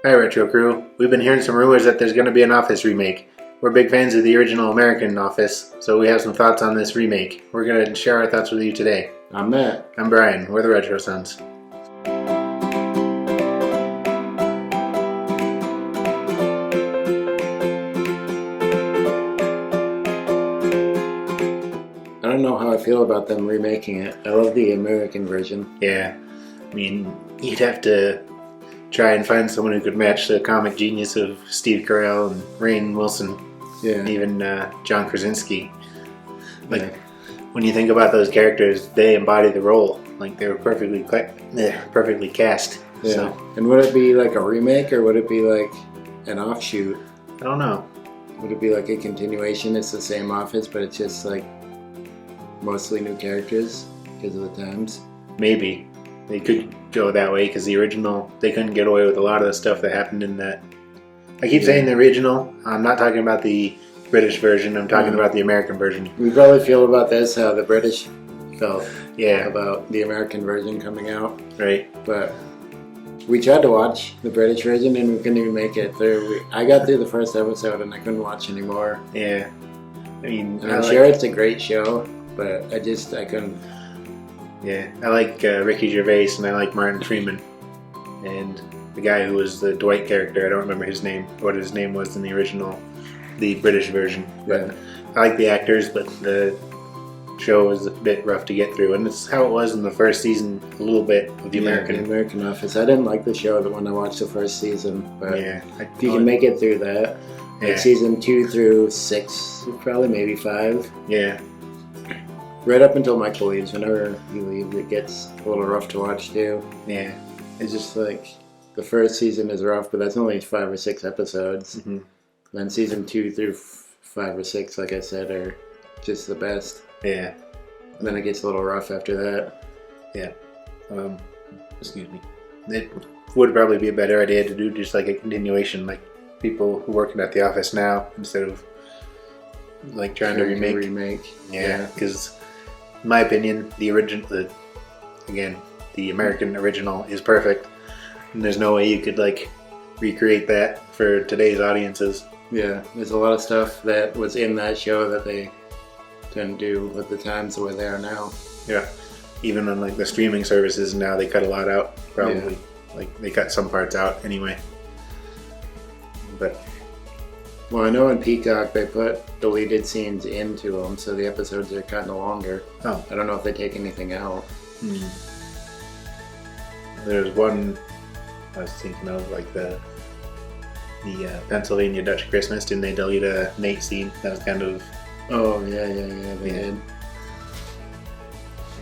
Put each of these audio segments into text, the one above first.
Hi, Retro Crew. We've been hearing some rumors that there's going to be an Office remake. We're big fans of the original American Office, so we have some thoughts on this remake. We're going to share our thoughts with you today. I'm Matt. I'm Brian. We're the Retro Sons. I don't know how I feel about them remaking it. I love the American version. Yeah, I mean, you'd have to try and find someone who could match the comic genius of Steve Carell and Rainn Wilson, and even John Krasinski. When you think about those characters, they embody the role. Like, they were perfectly cast. Yeah. So, and would it be like a remake or would it be like an offshoot? I don't know. Would it be like a continuation? It's the same office, but it's just like mostly new characters because of the times. Maybe. They could go that way because the original, they couldn't get away with a lot of the stuff that happened in that. I keep saying the original. I'm not talking about the British version. I'm talking about the American version. We probably feel about this how the British felt Yeah. about the American version coming out. Right. But we tried to watch the British version and we couldn't even make it through. I got through the first episode and I couldn't watch anymore. Yeah. I mean, And I'm sure it's a great show, but I couldn't. Yeah, I like Ricky Gervais and I like Martin Freeman. And the guy who was the Dwight character, I don't remember what his name was in the original, the British version. But I like the actors, but the show was a bit rough to get through. And it's how it was in the first season, a little bit of the American Office. I didn't like the show when I watched the first season, but if you can make it through that, like season 2 through 6, probably maybe 5. Yeah. Right up until Michael leaves. Whenever he leaves, it gets a little rough to watch too. Yeah. It's just like the first season is rough, but that's only 5 or 6 episodes. Mm-hmm. Then season 2 through 5 or 6, like I said, are just the best. Yeah. And then it gets a little rough after that. Yeah. Excuse me. It would probably be a better idea to do just like a continuation, like people who working at the office now, instead of like trying to remake. Yeah, because in my opinion, the American original is perfect, and there's no way you could like recreate that for today's audiences. Yeah, there's a lot of stuff that was in that show that they didn't do with the times the way they are now. Yeah, even on like the streaming services now, they cut a lot out. Probably, like they cut some parts out anyway. But well, I know in Peacock they put deleted scenes into them, so the episodes are kind of longer. Oh, I don't know if they take anything out. There's one I was thinking of, like the Pennsylvania Dutch Christmas. Didn't they delete a Nate scene? That was kind of They did.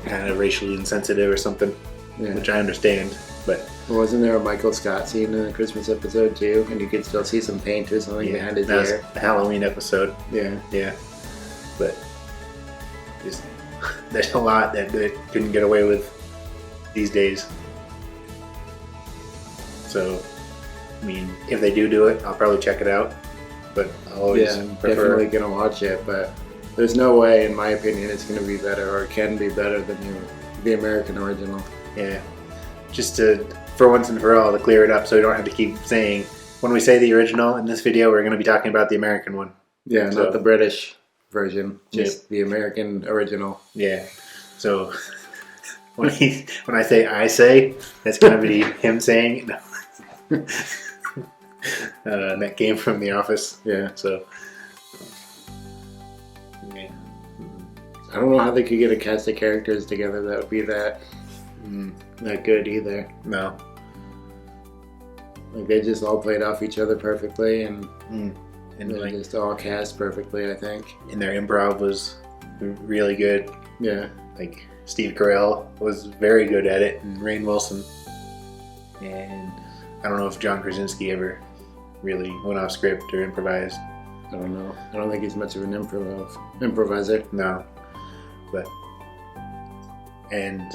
Kind of racially insensitive or something, which I understand. But wasn't there a Michael Scott scene in the Christmas episode too? And you could still see some paint or something behind his ear. That was a Halloween episode. Yeah. But there's a lot that they couldn't get away with these days. So, I mean, if they do it, I'll probably check it out. But I'll always prefer... definitely gonna watch it. But there's no way, in my opinion, it's gonna be better or can be better than the American original. Yeah. Just for once and for all, to clear it up so we don't have to keep saying, when we say the original in this video, we're going to be talking about the American one. Yeah, not the British version, just the American original. Yeah. So when I say, that's going to be him saying it. That came from The Office. Yeah. So, yeah. I don't know how they could get a cast of characters together that would be that good either. No. Like they just all played off each other perfectly and they like, just all cast perfectly, I think. And their improv was really good. Yeah. Like Steve Carell was very good at it, and Rainn Wilson. And I don't know if John Krasinski ever really went off script or improvised. I don't know. I don't think he's much of an improviser. No. And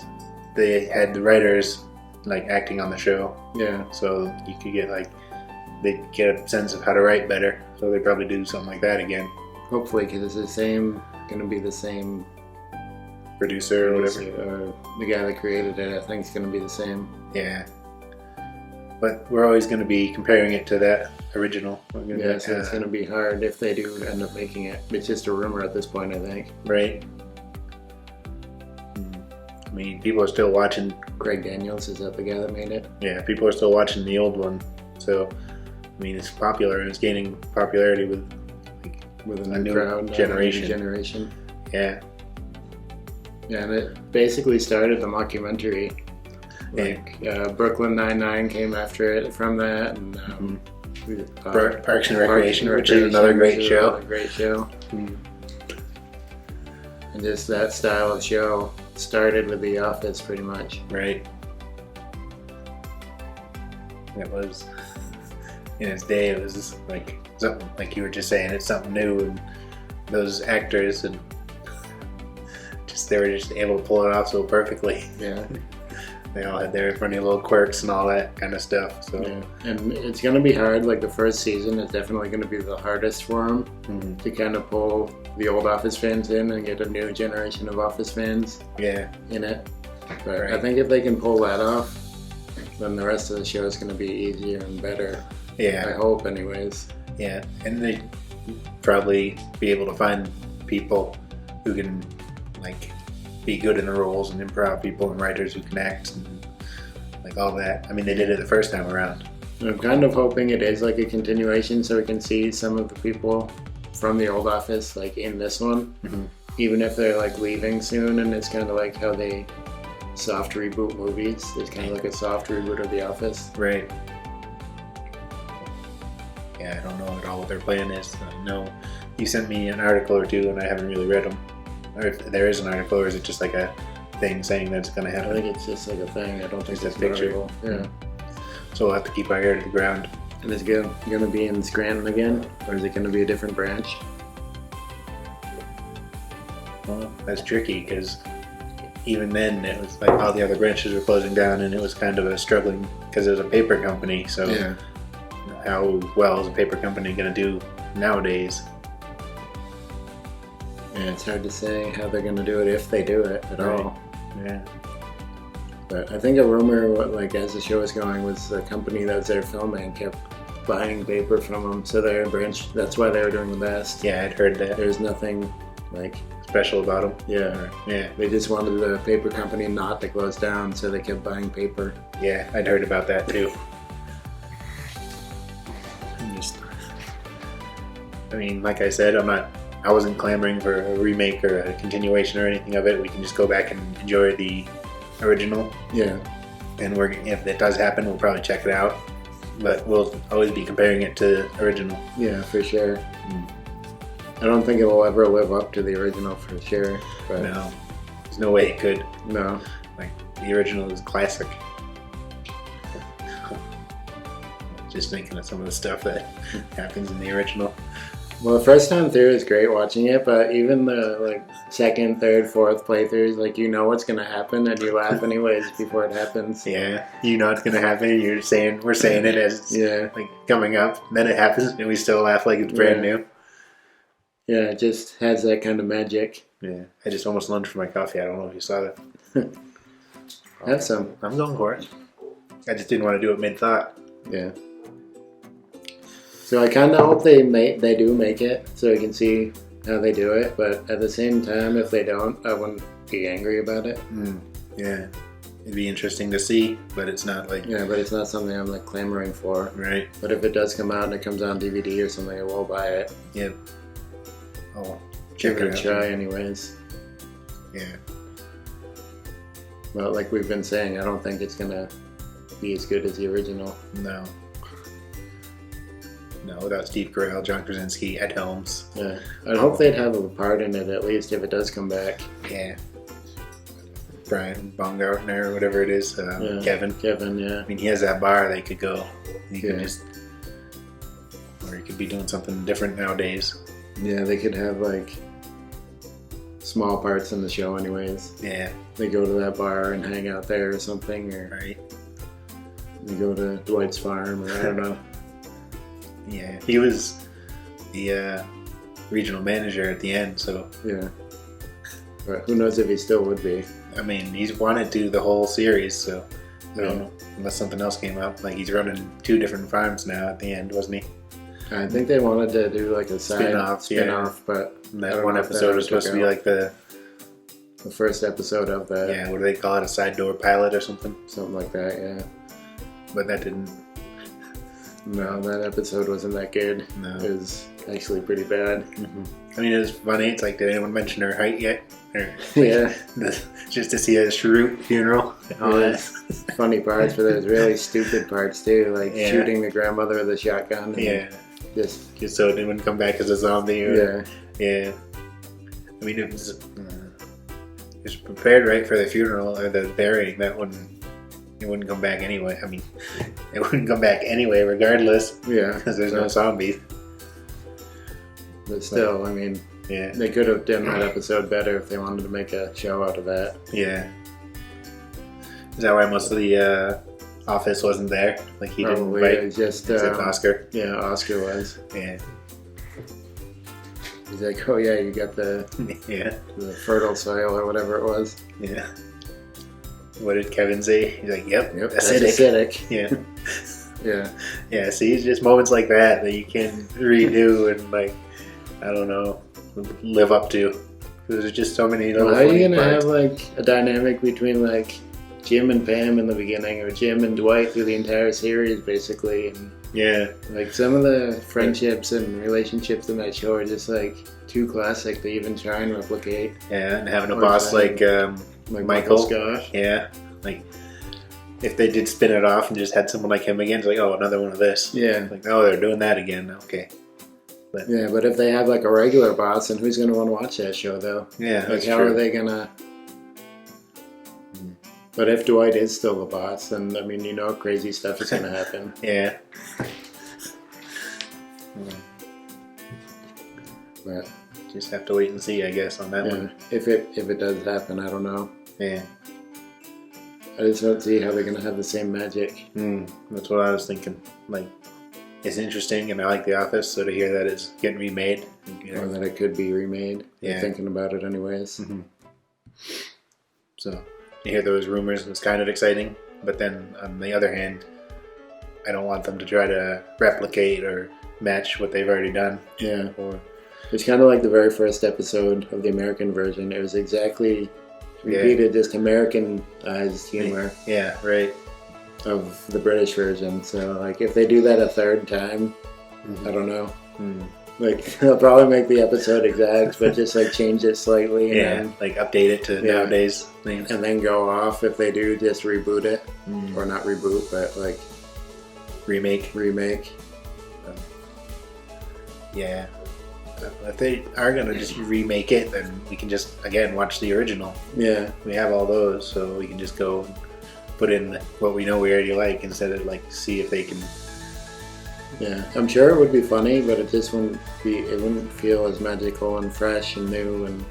they had the writers like acting on the show. Yeah. So you could get they get a sense of how to write better. So they'd probably do something like that again. Hopefully, because it's gonna be the same producer or whatever. Or the guy that created it, I think, is gonna be the same. Yeah. but we're always going to be comparing it to that original. Yeah, so it's going to be hard if they do end up making it. It's just a rumor at this point, I think. Right. I mean, people are still watching. Greg Daniels, is that the guy that made it? Yeah, people are still watching the old one. So, I mean, it's popular and it's gaining popularity with a new crowd, generation. Yeah. Yeah, and it basically started the mockumentary. Brooklyn Nine-Nine came after it from that, and Parks and Recreation, which is another great show. And just that style of show started with The Office, pretty much. Right. It was, in its day, it was just like something, like you were just saying, it's something new, and those actors and they were just able to pull it off so perfectly. Yeah. They all had their funny little quirks and all that kind of stuff. So yeah. And it's going to be hard. Like the first season is definitely going to be the hardest for them to kind of pull the old Office fans in and get a new generation of Office fans in it. But right. I think if they can pull that off, then the rest of the show is going to be easier and better. Yeah. I hope anyways. Yeah. And they probably be able to find people who can be good in the roles and improv people and writers who can act and all that. I mean, they did it the first time around. I'm kind of hoping it is like a continuation so we can see some of the people from the old Office in this one, even if they're leaving soon, and it's kind of like how they soft reboot movies. It's kind of like a soft reboot of The Office. Right. Yeah, I don't know at all what their plan is. No, you sent me an article or two and I haven't really read them. Or if there is an article, or is it just like a thing saying that it's going to happen? I think it's just like a thing. I don't think it's a picture. Yeah. So we'll have to keep our ear to the ground. And it's going to be in Scranton again, or is it going to be a different branch? Well, that's tricky because even then it was all the other branches were closing down, and it was kind of a struggling because it was a paper company. So how well is a paper company going to do nowadays? Yeah, it's hard to say how they're going to do it if they do it at all. Yeah. But I think a rumor, as the show was going, was the company that was there filming kept buying paper from them, so their branch, that's why they were doing the best. Yeah, I'd heard that. There's nothing special about them. Yeah. Yeah. They just wanted the paper company not to close down, so they kept buying paper. Yeah, I'd heard about that too. I mean, like I said, I wasn't clamoring for a remake or a continuation or anything of it. We can just go back and enjoy the original. Yeah. And if it does happen, we'll probably check it out. But we'll always be comparing it to the original. Yeah, for sure. I don't think it will ever live up to the original for sure. But no. There's no way it could. No. The original is classic. Just thinking of some of the stuff that happens in the original. Well, the first time through is great watching it, but even the second, third, fourth playthroughs, you know what's gonna happen, and you laugh anyways before it happens. Yeah, you know it's gonna happen. We're saying it as coming up, and then it happens, and we still laugh like it's brand new. Yeah, it just has that kind of magic. Yeah, I just almost lunged for my coffee. I don't know if you saw that. Have some. I'm going for it. I just didn't want to do it mid-thought. Yeah. So I kind of hope they do make it, so we can see how they do it. But at the same time, if they don't, I wouldn't be angry about it. Yeah, it'd be interesting to see, but it's not yeah, but it's not something I'm clamoring for. Right. But if it does come out and it comes on DVD or something, I will buy it. Yep. Oh, check it out. Try anyways. Yeah. Well, like we've been saying, I don't think it's gonna be as good as the original. No, without Steve Carell, John Krasinski, Ed Helms. Yeah, I hope they'd have a part in it at least if it does come back. Yeah. Brian Baumgartner or whatever it is, Kevin. Yeah. I mean, he has that bar they could go. He could or he could be doing something different nowadays. Yeah, they could have small parts in the show anyways. Yeah. They go to that bar and hang out there or something, or they go to Dwight's farm, or I don't know. Yeah, he was the regional manager at the end, so... Yeah. But who knows if he still would be. I mean, he's wanted to the whole series, so I don't know, unless something else came up. Like he's running 2 different farms now at the end, wasn't he? I think they wanted to do like a spin-off, but that one episode was supposed to be like the first episode of that. Yeah, what do they call it? A side door pilot or something? Something like that, yeah. But that didn't... No, that episode wasn't that good. No. It was actually pretty bad. Mm-hmm. I mean, it was funny. It's like, did anyone mention her height yet? Or, yeah. Just to see a Shroot funeral. Yeah. Funny parts, but there's really stupid parts too, like shooting the grandmother with a shotgun. And just so it wouldn't come back as a zombie. Or, yeah. I mean, it was prepared right for the funeral or the burying. It wouldn't come back anyway. I mean, it wouldn't come back anyway, regardless. Yeah, because there's no zombies. But still, I mean, they could have done that episode better if they wanted to make a show out of that. Yeah. Is that why most of the office wasn't there? Like he Probably, didn't invite just Oscar. Yeah, Oscar was. Yeah. He's like, oh yeah, you got the the fertile soil or whatever it was. Yeah. What did Kevin say? He's like, yep acidic. Yeah. Yeah. See, it's just moments like that you can redo and like, I don't know, live up to. Because there's just so many little funny parts. How are you going to have like a dynamic between like Jim and Pam in the beginning, or Jim and Dwight through the entire series, basically? And like some of the friendships and relationships in that show are just like too classic to even try and replicate. Yeah, and having a boss like Michael Scott. Yeah, like if they did spin it off and just had someone like him again, it's like, oh, another one of this. Yeah. Like, oh, they're doing that again. Okay. But if they have like a regular boss, then who's going to want to watch that show, though? Yeah, like how are they going to... But if Dwight is still the boss, then, I mean, crazy stuff is going to happen. Yeah. But just have to wait and see, I guess, on that one. If it does happen, I don't know. Yeah. I just don't see how they're going to have the same magic. That's what I was thinking. Like, it's interesting, and I like The Office, so to hear that it's getting remade. Or that it could be remade. Yeah. Thinking about it anyways. Mm-hmm. So, you hear those rumors, and it's kind of exciting. But then, on the other hand, I don't want them to try to replicate or match what they've already done. Yeah. It's kind of like the very first episode of the American version. It was exactly repeated, just Americanized humor. Yeah, right. Of the British version. So, like, if they do that a third time, I don't know. Like, they'll probably make the episode exact, but just, like, change it slightly. And then, like, update it to nowadays things. And then go off. If they do, just reboot it. Or not reboot, but, like... Remake. Yeah. If they are going to just remake it, then we can just, again, watch the original. Yeah. We have all those, so we can just go and put in what we know we already like instead of, like, see if they can... Yeah, I'm sure it would be funny, but it just wouldn't feel as magical and fresh and new and...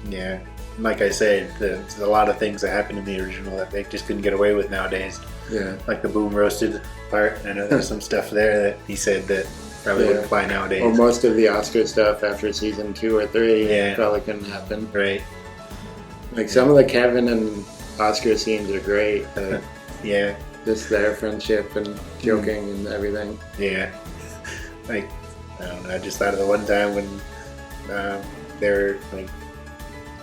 Yeah. Like I said, there's a lot of things that happened in the original that they just couldn't get away with nowadays. Yeah. Like the boom roasted part. I know there's some stuff there that he said that probably wouldn't fly nowadays. Or most of the Oscar stuff after season 2 or 3 probably couldn't happen. Right. Like some of the Kevin and Oscar scenes are great. Yeah. Just their friendship and joking and everything. Yeah. Like, I don't know, I just thought of the one time when they were like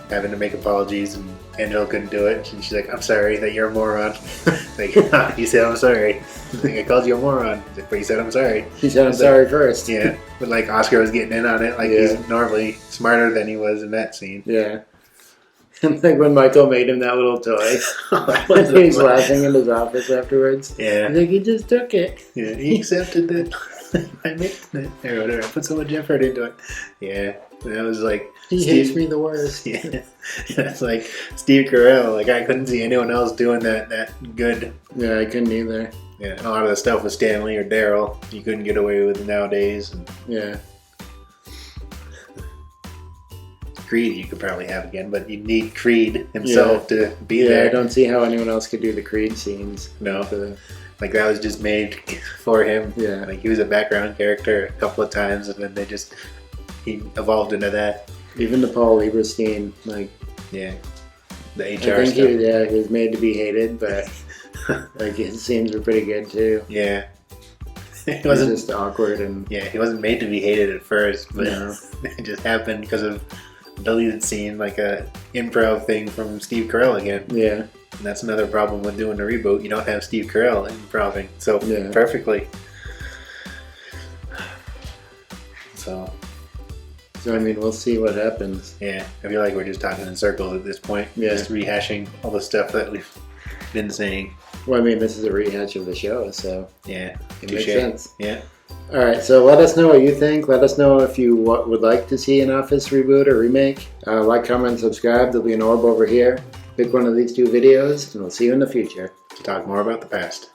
having to make apologies and Angela couldn't do it. And she's like, I'm sorry that you're a moron. Like, you said I'm sorry. Like, I called you a moron. He's like, but you said I'm sorry. He said I'm sorry first. Yeah. But like Oscar was getting in on it. Like he's normally smarter than he was in that scene. Yeah. And like when Michael made him that little toy. And he's laughing in his office afterwards. Yeah. He's like, he just took it. Yeah, he accepted that I made it. Or whatever. I put so much effort into it. Yeah. And that was like... He hates me the worst. Yeah. That's like Steve Carell. Like I couldn't see anyone else doing that good. Yeah, I couldn't either. Yeah, and a lot of the stuff with Stanley or Daryl, you couldn't get away with nowadays. And yeah. Creed you could probably have again, but you need Creed himself to be there. Yeah, I don't see how anyone else could do the Creed scenes. No. Like that was just made for him. Yeah. Like he was a background character a couple of times and then he evolved into that. Even the Paul Lieberstein, like... Yeah. The HR I think stuff. he was made to be hated, but Like his scenes were pretty good too. Yeah. It was just awkward and he wasn't made to be hated at first, but no. it just happened because of a deleted scene, like a improv thing from Steve Carell again. Yeah. And that's another problem with doing a reboot. You don't have Steve Carell improving so perfectly. So I mean, we'll see what happens. Yeah, I feel like we're just talking in circles at this point. Yeah. Just rehashing all the stuff that we've been saying. Well, I mean, this is a rehash of the show, so yeah, it makes sense. Yeah. All right, so let us know what you think. Let us know if you would like to see an Office reboot or remake. Like, comment, subscribe. There'll be an orb over here. Pick one of these two videos, and we'll see you in the future. To talk more about the past.